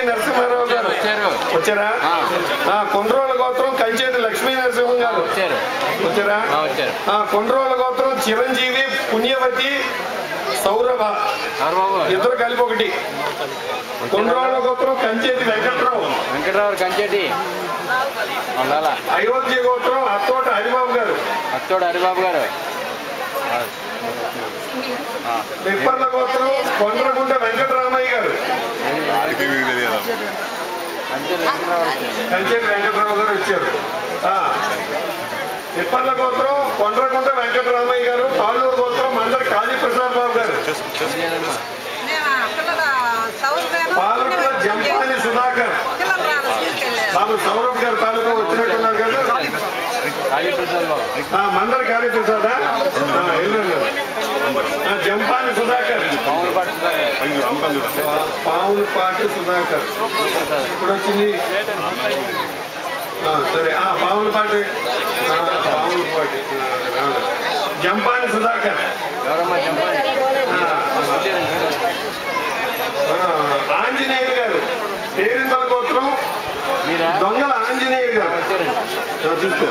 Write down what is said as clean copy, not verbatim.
నరసింహారావు గారు వచ్చారా? కొండ్రోల గోత్రం కంచేటి లక్ష్మీ నరసింహం గారు వచ్చారా? కొండ్రోల గోత్రం చిరంజీవి పుణ్యవతి సౌరభ ఇద్దరు కలిపి ఒకటి. కొండ్రోల గోత్రం కంచేటి వెంకట్రావు కంచేటి. అయోధ్య గోత్రం అత్తోట హరిబాబు గారు నిప్పర్ల గోత్రం కొండ్రగుంట వెంకటరామయ్య గారు కంచేటి వెంకటరావు గారు వచ్చారు. నిప్పర్ల గోత్రం కొండ్రగుంట వెంకటరామయ్య గారు. తాళ్ళూరు గోత్రం మందరి కాళీ ప్రసాద్ బాబు గారు. పాలకుల జంపాని సుధాకర్ బాబు సౌరభ్ గారు తాలూకా వచ్చినట్టున్నారు కదా. మందరి కాళీ ప్రసాద్ జంపాని సుధాకర్ పావులపాటి సుధాకర్ ఇప్పుడు వచ్చింది. సరే పావులపాటి జంపాని సుధాకర్ ఆంజనేయులు గారు పేరింతల గోత్రం దొంగల ఆంజనేయులు గారు చూసుకో.